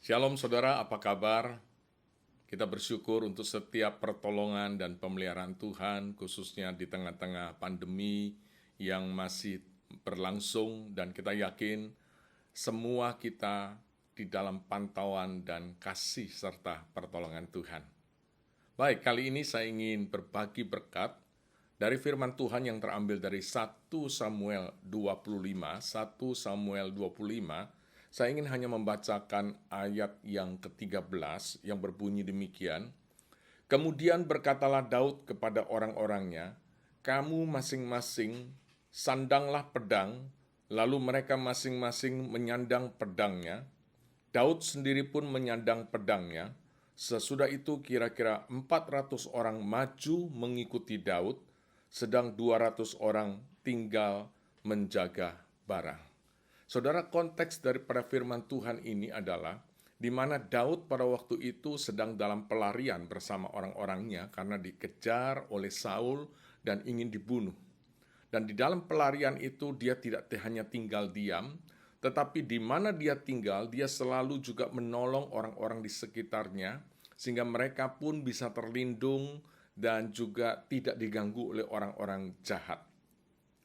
Shalom saudara, apa kabar? Kita bersyukur untuk setiap pertolongan dan pemeliharaan Tuhan, khususnya di tengah-tengah pandemi yang masih berlangsung, dan kita yakin semua kita di dalam pantauan dan kasih serta pertolongan Tuhan. Baik, kali ini saya ingin berbagi berkat dari firman Tuhan yang terambil dari 1 Samuel 25. 1 Samuel 25, saya ingin hanya membacakan ayat yang ke-13 yang berbunyi demikian. Kemudian berkatalah Daud kepada orang-orangnya, "Kamu masing-masing sandanglah pedang," lalu mereka masing-masing menyandang pedangnya. Daud sendiri pun menyandang pedangnya. Sesudah itu kira-kira 400 orang maju mengikuti Daud, sedang 200 orang tinggal menjaga barang. Saudara, konteks daripada firman Tuhan ini adalah di mana Daud pada waktu itu sedang dalam pelarian bersama orang-orangnya karena dikejar oleh Saul dan ingin dibunuh. Dan di dalam pelarian itu dia tidak hanya tinggal diam, tetapi di mana dia tinggal, dia selalu juga menolong orang-orang di sekitarnya, sehingga mereka pun bisa terlindung dan juga tidak diganggu oleh orang-orang jahat.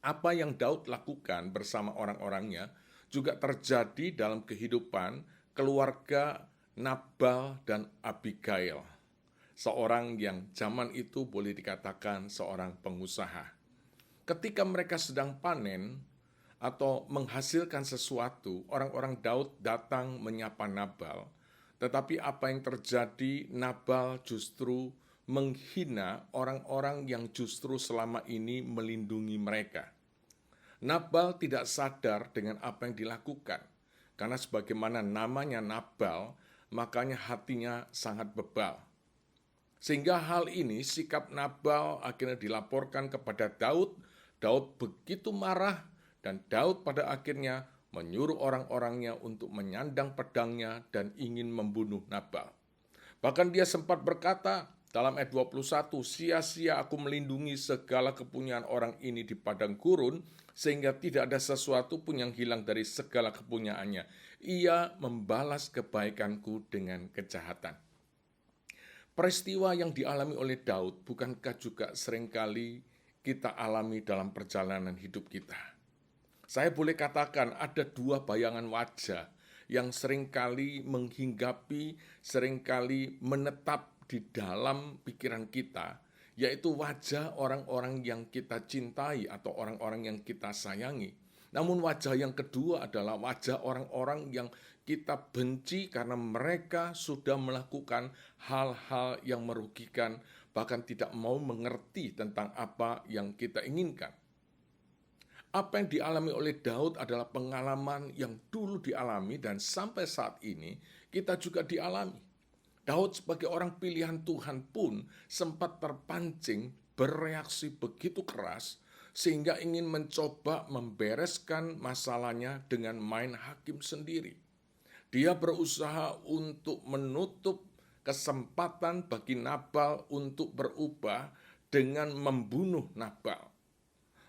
Apa yang Daud lakukan bersama orang-orangnya juga terjadi dalam kehidupan keluarga Nabal dan Abigail, seorang yang zaman itu boleh dikatakan seorang pengusaha. Ketika mereka sedang panen atau menghasilkan sesuatu, orang-orang Daud datang menyapa Nabal. Tetapi apa yang terjadi, Nabal justru menghina orang-orang yang justru selama ini melindungi mereka. Nabal tidak sadar dengan apa yang dilakukan, karena sebagaimana namanya Nabal, makanya hatinya sangat bebal. Sehingga hal ini, sikap Nabal akhirnya dilaporkan kepada Daud. Daud begitu marah, dan Daud pada akhirnya menyuruh orang-orangnya untuk menyandang pedangnya dan ingin membunuh Nabal. Bahkan dia sempat berkata dalam ayat 21, "Sia-sia aku melindungi segala kepunyaan orang ini di padang gurun, sehingga tidak ada sesuatu pun yang hilang dari segala kepunyaannya. Ia membalas kebaikanku dengan kejahatan." Peristiwa yang dialami oleh Daud bukankah juga seringkali kita alami dalam perjalanan hidup kita? Saya boleh katakan ada dua bayangan wajah yang seringkali menghinggapi, seringkali menetap di dalam pikiran kita, yaitu wajah orang-orang yang kita cintai atau orang-orang yang kita sayangi. Namun wajah yang kedua adalah wajah orang-orang yang kita benci karena mereka sudah melakukan hal-hal yang merugikan, bahkan tidak mau mengerti tentang apa yang kita inginkan. Apa yang dialami oleh Daud adalah pengalaman yang dulu dialami dan sampai saat ini kita juga dialami. Daud sebagai orang pilihan Tuhan pun sempat terpancing bereaksi begitu keras sehingga ingin mencoba membereskan masalahnya dengan main hakim sendiri. Dia berusaha untuk menutup kesempatan bagi Nabal untuk berubah dengan membunuh Nabal.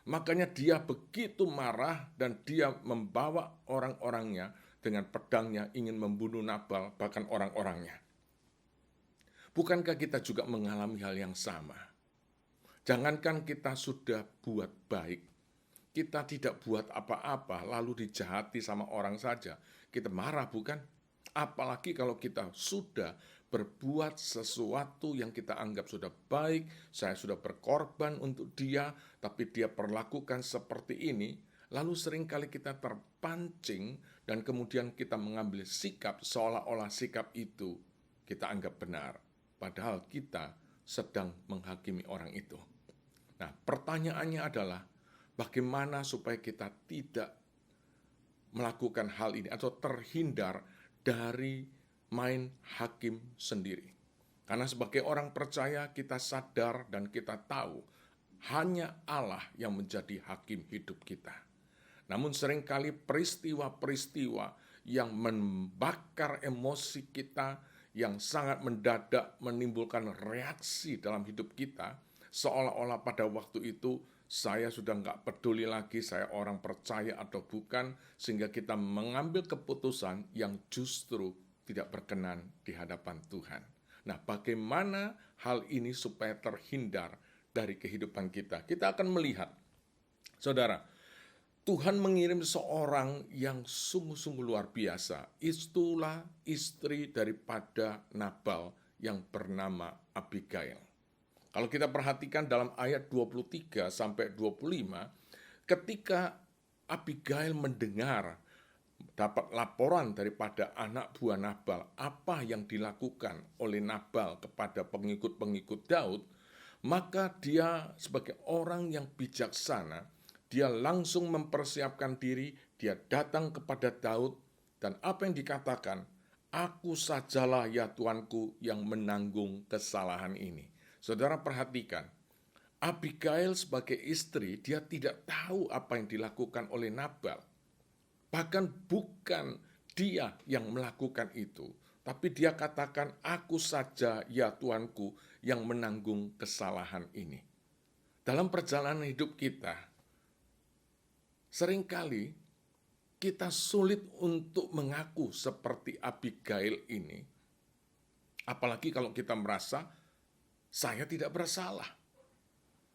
Makanya dia begitu marah dan dia membawa orang-orangnya dengan pedangnya ingin membunuh Nabal, bahkan orang-orangnya. Bukankah kita juga mengalami hal yang sama? Jangankan kita sudah buat baik, kita tidak buat apa-apa lalu dijahati sama orang saja. Kita marah, bukan? Apalagi kalau kita sudah berbuat sesuatu yang kita anggap sudah baik, saya sudah berkorban untuk dia, tapi dia perlakukan seperti ini, lalu seringkali kita terpancing dan kemudian kita mengambil sikap seolah-olah sikap itu kita anggap benar, padahal kita sedang menghakimi orang itu. Nah, pertanyaannya adalah bagaimana supaya kita tidak melakukan hal ini atau terhindar dari main hakim sendiri. Karena sebagai orang percaya kita sadar dan kita tahu hanya Allah yang menjadi hakim hidup kita. Namun seringkali peristiwa-peristiwa yang membakar emosi kita, yang sangat mendadak menimbulkan reaksi dalam hidup kita, seolah-olah pada waktu itu saya sudah nggak peduli lagi saya orang percaya atau bukan, sehingga kita mengambil keputusan yang justru tidak berkenan di hadapan Tuhan. Nah, bagaimana hal ini supaya terhindar dari kehidupan kita? Kita akan melihat, saudara, Tuhan mengirim seorang yang sungguh-sungguh luar biasa. Itulah istri daripada Nabal yang bernama Abigail. Kalau kita perhatikan dalam ayat 23 sampai 25, ketika Abigail mendengar dapat laporan daripada anak buah Nabal, apa yang dilakukan oleh Nabal kepada pengikut-pengikut Daud, maka dia sebagai orang yang bijaksana, dia langsung mempersiapkan diri, dia datang kepada Daud, dan apa yang dikatakan, aku sajalah ya Tuanku yang menanggung kesalahan ini. Saudara perhatikan, Abigail sebagai istri, dia tidak tahu apa yang dilakukan oleh Nabal. Bahkan bukan dia yang melakukan itu, tapi dia katakan, aku saja ya Tuanku yang menanggung kesalahan ini. Dalam perjalanan hidup kita, seringkali kita sulit untuk mengaku seperti Abigail ini. Apalagi kalau kita merasa, saya tidak bersalah.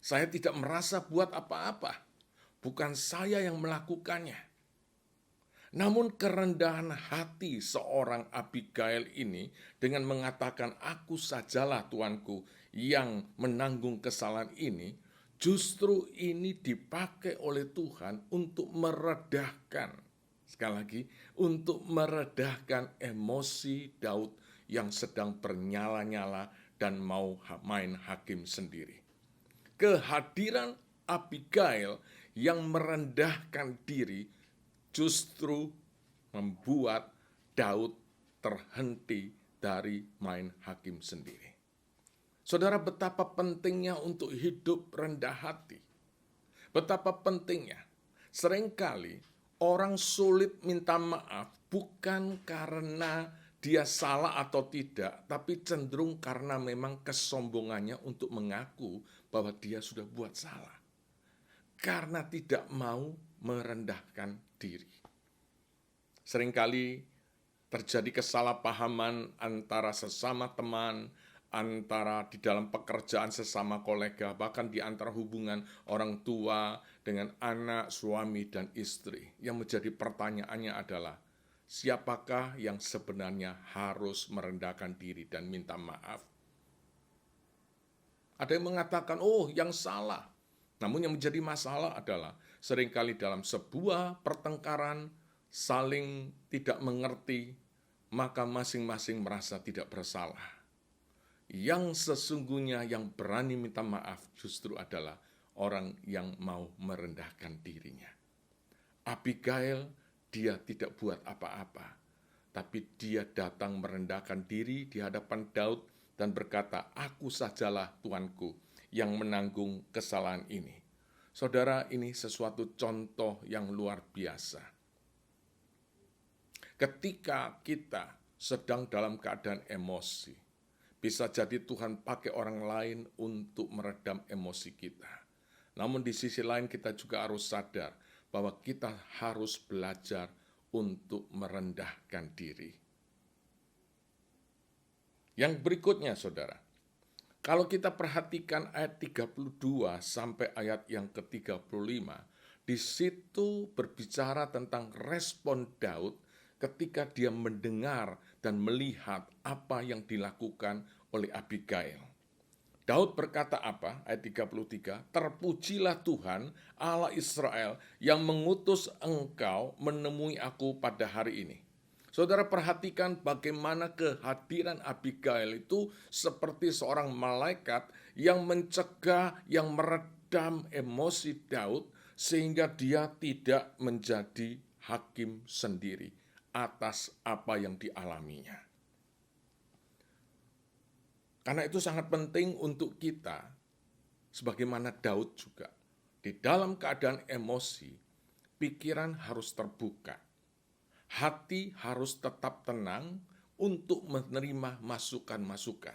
Saya tidak merasa buat apa-apa. Bukan saya yang melakukannya. Namun kerendahan hati seorang Abigail ini dengan mengatakan aku sajalah Tuanku yang menanggung kesalahan ini, justru ini dipakai oleh Tuhan untuk meredahkan, sekali lagi, untuk meredahkan emosi Daud yang sedang bernyala-nyala dan mau main hakim sendiri. Kehadiran Abigail yang merendahkan diri justru membuat Daud terhenti dari main hakim sendiri. Saudara, betapa pentingnya untuk hidup rendah hati. Betapa pentingnya. Seringkali orang sulit minta maaf bukan karena dia salah atau tidak, tapi cenderung karena memang kesombongannya untuk mengaku bahwa dia sudah buat salah. Karena tidak mau merendahkan diri. Seringkali terjadi kesalahpahaman antara sesama teman, antara di dalam pekerjaan sesama kolega, bahkan di antara hubungan orang tua dengan anak, suami, dan istri. Yang menjadi pertanyaannya adalah, siapakah yang sebenarnya harus merendahkan diri dan minta maaf? Ada yang mengatakan, oh yang salah. Namun yang menjadi masalah adalah seringkali dalam sebuah pertengkaran saling tidak mengerti, maka masing-masing merasa tidak bersalah. Yang sesungguhnya yang berani minta maaf justru adalah orang yang mau merendahkan dirinya. Abigail, dia tidak buat apa-apa, tapi dia datang merendahkan diri di hadapan Daud dan berkata, aku sajalah Tuanku yang menanggung kesalahan ini. Saudara, ini sesuatu contoh yang luar biasa. Ketika kita sedang dalam keadaan emosi, bisa jadi Tuhan pakai orang lain untuk meredam emosi kita. Namun di sisi lain kita juga harus sadar bahwa kita harus belajar untuk merendahkan diri. Yang berikutnya, saudara, kalau kita perhatikan ayat 32 sampai ayat yang ke-35, di situ berbicara tentang respon Daud ketika dia mendengar dan melihat apa yang dilakukan oleh Abigail. Daud berkata apa? Ayat 33, terpujilah Tuhan Allah Israel yang mengutus engkau menemui aku pada hari ini. Saudara perhatikan bagaimana kehadiran Abigail itu seperti seorang malaikat yang mencegah, yang meredam emosi Daud sehingga dia tidak menjadi hakim sendiri atas apa yang dialaminya. Karena itu sangat penting untuk kita, sebagaimana Daud juga, di dalam keadaan emosi, pikiran harus terbuka. Hati harus tetap tenang untuk menerima masukan-masukan.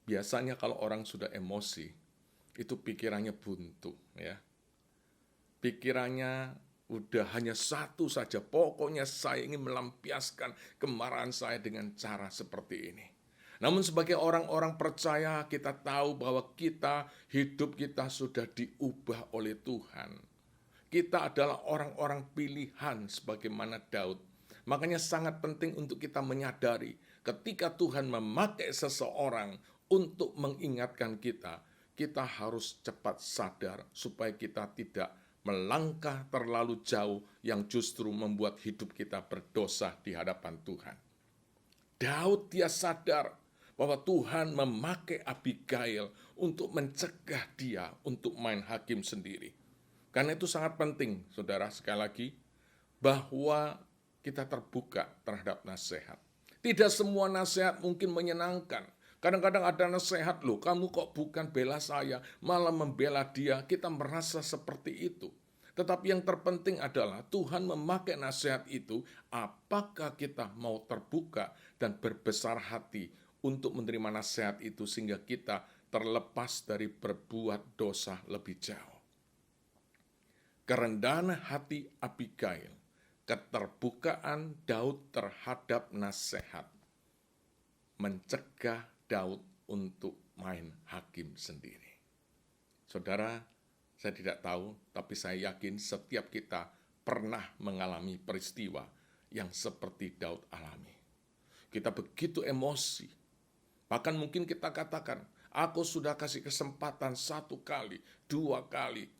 Biasanya kalau orang sudah emosi, itu pikirannya buntu, ya. Pikirannya Udah hanya satu saja, pokoknya saya ingin melampiaskan kemarahan saya dengan cara seperti ini. Namun sebagai orang-orang percaya, kita tahu bahwa hidup kita sudah diubah oleh Tuhan. Kita adalah orang-orang pilihan sebagaimana Daud. Makanya sangat penting untuk kita menyadari ketika Tuhan memakai seseorang untuk mengingatkan kita, kita harus cepat sadar supaya kita tidak melangkah terlalu jauh yang justru membuat hidup kita berdosa di hadapan Tuhan. Daud dia sadar bahwa Tuhan memakai Abigail untuk mencegah dia untuk main hakim sendiri. Karena itu sangat penting, saudara, sekali lagi, bahwa kita terbuka terhadap nasihat. Tidak semua nasihat mungkin menyenangkan. Kadang-kadang ada nasihat, loh kamu kok bukan bela saya, malah membela dia. Kita merasa seperti itu. Tetapi yang terpenting adalah Tuhan memakai nasihat itu, apakah kita mau terbuka dan berbesar hati untuk menerima nasihat itu sehingga kita terlepas dari berbuat dosa lebih jauh. Kerendahan hati Abigail, keterbukaan Daud terhadap nasihat, mencegah Daud untuk main hakim sendiri. Saudara, saya tidak tahu, tapi saya yakin setiap kita pernah mengalami peristiwa yang seperti Daud alami. Kita begitu emosi, bahkan mungkin kita katakan, aku sudah kasih kesempatan 1 kali, 2 kali,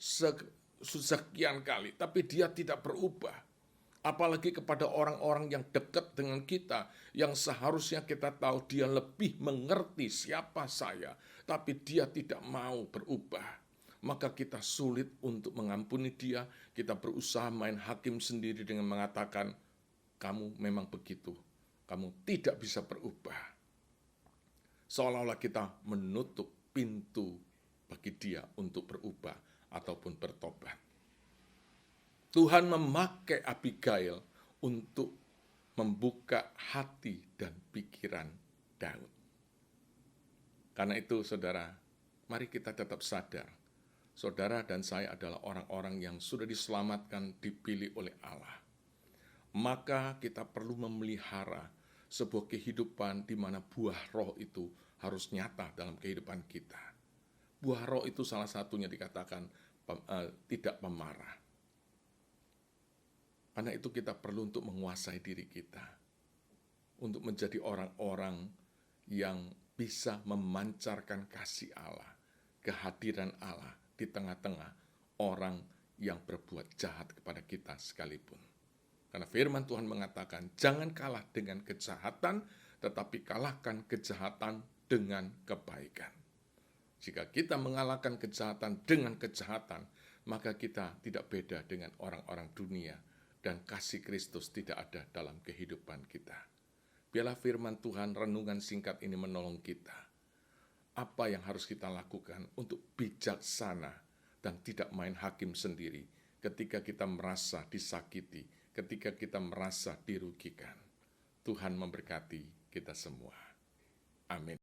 sekian kali, tapi dia tidak berubah. Apalagi kepada orang-orang yang dekat dengan kita, yang seharusnya kita tahu dia lebih mengerti siapa saya, tapi dia tidak mau berubah. Maka kita sulit untuk mengampuni dia, kita berusaha main hakim sendiri dengan mengatakan, kamu memang begitu, kamu tidak bisa berubah. Seolah-olah kita menutup pintu bagi dia untuk berubah ataupun bertobat. Tuhan memakai Abigail untuk membuka hati dan pikiran Daud. Karena itu, saudara, mari kita tetap sadar. Saudara dan saya adalah orang-orang yang sudah diselamatkan, dipilih oleh Allah. Maka kita perlu memelihara sebuah kehidupan di mana buah roh itu harus nyata dalam kehidupan kita. Buah roh itu salah satunya dikatakan tidak pemarah. Karena itu kita perlu untuk menguasai diri kita, untuk menjadi orang-orang yang bisa memancarkan kasih Allah, kehadiran Allah di tengah-tengah orang yang berbuat jahat kepada kita sekalipun. Karena firman Tuhan mengatakan, jangan kalah dengan kejahatan, tetapi kalahkan kejahatan dengan kebaikan. Jika kita mengalahkan kejahatan dengan kejahatan, maka kita tidak beda dengan orang-orang dunia, dan kasih Kristus tidak ada dalam kehidupan kita. Biarlah firman Tuhan, renungan singkat ini menolong kita. Apa yang harus kita lakukan untuk bijaksana dan tidak main hakim sendiri ketika kita merasa disakiti, ketika kita merasa dirugikan. Tuhan memberkati kita semua. Amin.